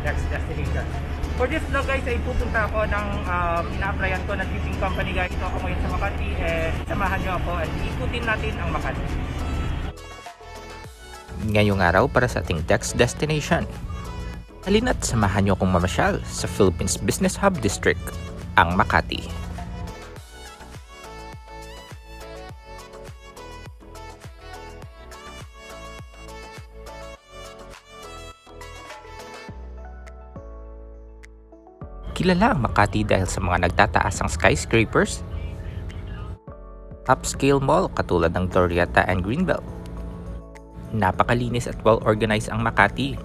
next destination. For this vlog guys ay pupunta ako ng ina-applyan ko na shipping company guys. So ako ngayon sa Makati and samahan nyo ako at ikutin natin ang Makati. Ngayong araw para sa ating next destination. Halina't samahan nyo akong mamasyal sa Philippines Business Hub District, ang Makati. Kilala ang Makati dahil sa mga nagtataasang skyscrapers, upscale mall katulad ng Glorietta and Greenbelt. Napakalinis at well-organized ang Makati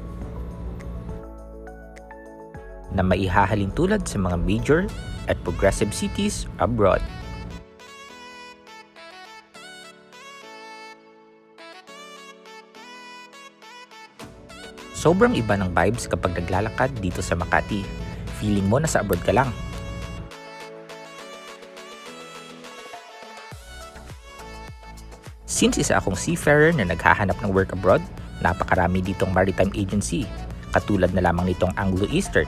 na maihahalin tulad sa mga major at progressive cities abroad. Sobrang iba ng vibes kapag naglalakad dito sa Makati. Feeling mo nasa abroad ka lang. Since isa akong seafarer na naghahanap ng work abroad, napakarami ditong maritime agency, katulad na lamang nitong Anglo-Eastern.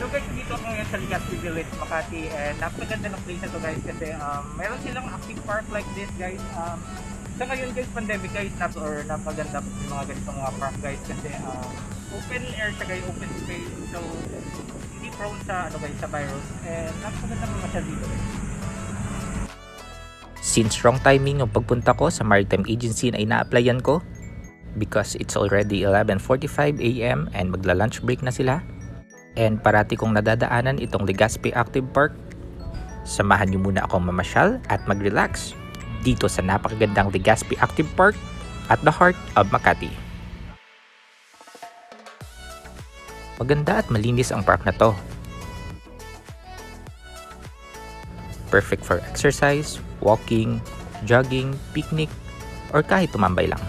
So guys, dito ako ngayon sa Legazpi Village, Makati, and napakaganda ng place na to guys kasi meron silang active park like this guys. Sa ngayon guys, pandemic guys, napaganda yung mga ganitong mga park guys kasi open air siya guys, open space, so hindi prone sa guys, sa virus, and napakaganda mga siya dito guys. Since wrong timing yung pagpunta ko sa maritime agency na ina-applyan ko, because it's already 11:45 AM and magla-lunch break na sila, and parati kong nadadaanan itong Legazpi Active Park, samahan niyo muna akong mamasyal at mag-relax dito sa napakagandang Legazpi Active Park at the heart of Makati. Maganda at malinis ang park na to. Perfect for exercise, walking, jogging, picnic, or kahit tumambay lang.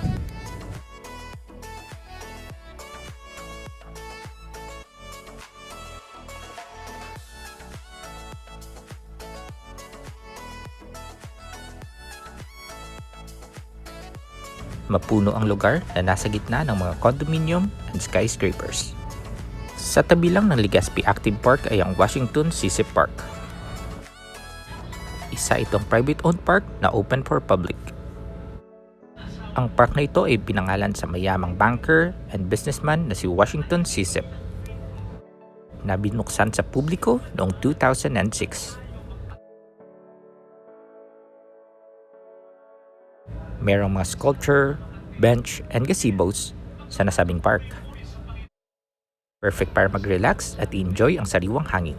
Mapuno ang lugar na nasa gitna ng mga condominium and skyscrapers. Sa tabi lang ng Legazpi Active Park ay ang Washington Seasip Park. Isa itong private-owned park na open for public. Ang park na ito ay pinangalan sa mayamang banker and businessman na si Washington Seasip, na binuksan sa publiko noong 2006. Merong mga sculpture, bench, and gazebos sa nasabing park. Perfect para mag-relax at enjoy ang sariwang hangin.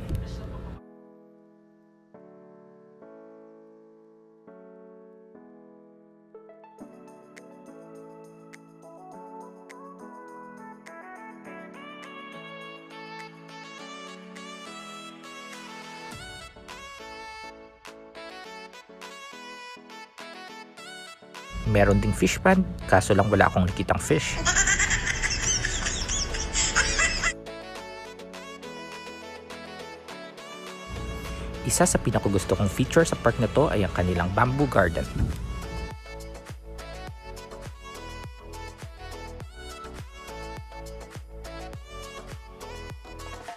Meron ding fish pond, kaso lang wala akong nakitang fish. Isa sa pinakagusto kong feature sa park na to ay ang kanilang bamboo garden.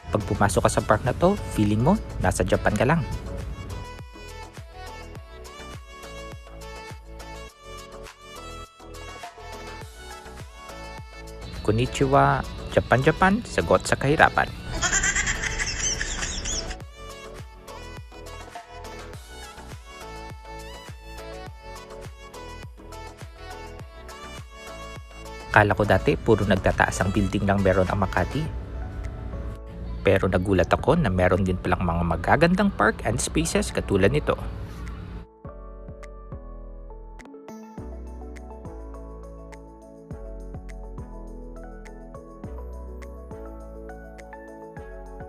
Pag pumasok ka sa park na to, feeling mo nasa Japan ka lang. Konnichiwa, Japan, sagot sa kahirapan. Akala ko dati puro nagtataas ang building lang meron ang Makati. Pero nagulat ako na meron din palang mga magagandang park and spaces katulad nito.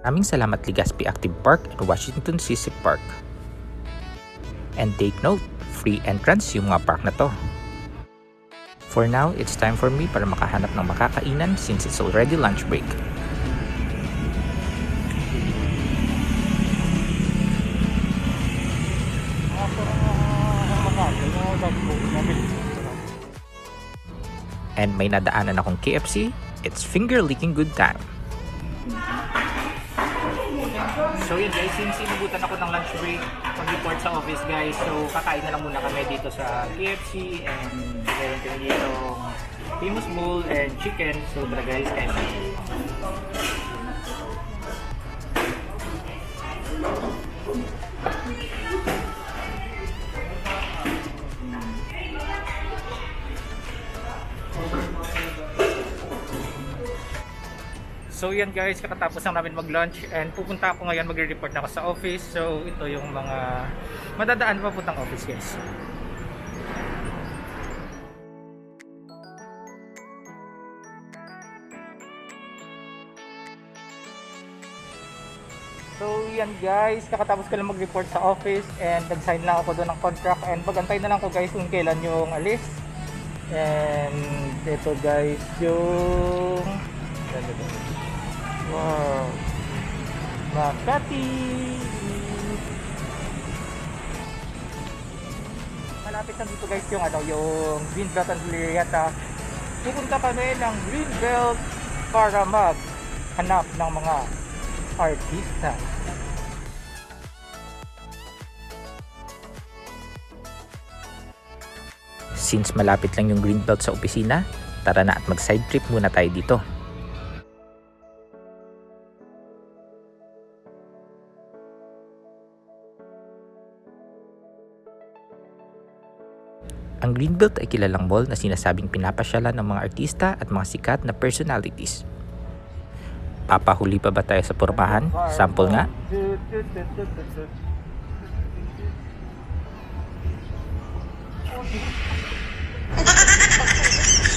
Maraming salamat Legazpi Active Park and Washington Seasip Park. And take note, free entrance yung mga park na to. For now, it's time for me para makahanap ng makakainan since it's already lunch break. And may nadaanan akong KFC. It's finger licking good time. So yun guys, since inubutan ako ng lunch break pag-report sa office guys, so kakain na lang muna kami dito sa KFC and meron kami dito famous bowl and chicken. So tara guys, kain na. So yan guys, kakatapos lang namin mag-lunch and pupunta ako ngayon, magre-report na ako sa office. So ito yung mga madadaan pa puntang office guys. So yan guys, kakatapos ko lang mag-report sa office and nag-sign lang ako doon ng contract and pag-antay na lang ko guys kung kailan yung alis. And ito guys yung wow, Makati. Malapit na dito guys yung yung Greenbelt and Glorieta. Pupunta kami ng Greenbelt para maghanap ng mga artista. Since malapit lang yung Greenbelt sa opisina, tara na at mag-side trip muna tayo dito. Ang Greenbelt ay kilalang mall na sinasabing pinapasyalan ng mga artista at mga sikat na personalities. Papahuli pa ba tayo sa pormahan? Sample nga.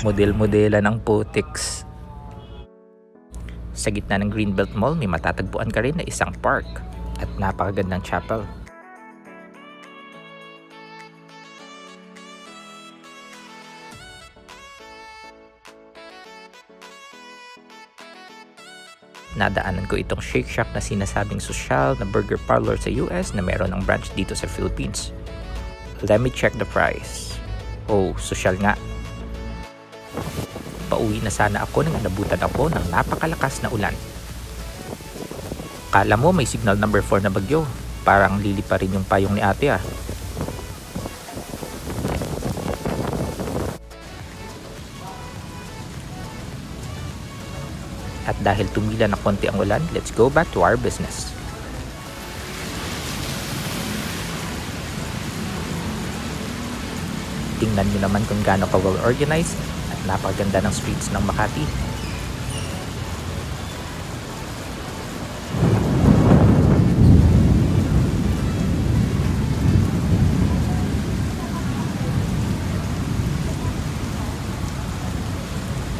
Model-modela ng putiks. Sa gitna ng Greenbelt Mall, may matatagpuan ka rin na isang park at napakagandang chapel. Nadaanan ko itong Shake Shack na sinasabing sosyal na burger parlor sa US na meron ng branch dito sa Philippines. Let me check the price. Oh, sosyal nga. Pauwi na sana ako nang nabutan ako ng napakalakas na ulan. Kala mo may signal number 4 na bagyo. Parang lili pa rin yung payong ni ate ah. At dahil tumila na konti ang ulan, let's go back to our business. Tingnan nyo naman kung gaano ka well organized at napakaganda ng streets ng Makati.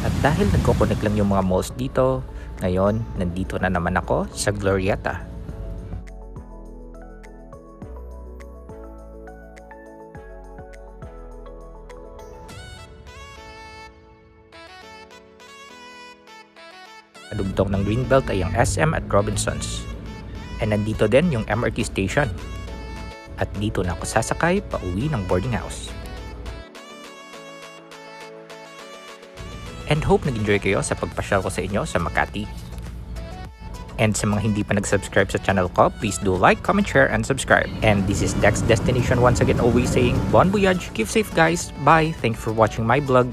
At dahil nagko-connect lang yung mga malls dito, ngayon nandito na naman ako sa Glorieta. Kadugtong ng Greenbelt ay ang SM at Robinsons. And nandito din yung MRT station. At dito na ako sasakay pauwi ng boarding house. And hope nag-enjoy kayo sa pagpasyal ko sa inyo sa Makati. And sa mga hindi pa nag-subscribe sa channel ko, please do like, comment, share, and subscribe. And this is Dex Destination once again always saying, Bon voyage, keep safe guys, bye, thank you for watching my vlog.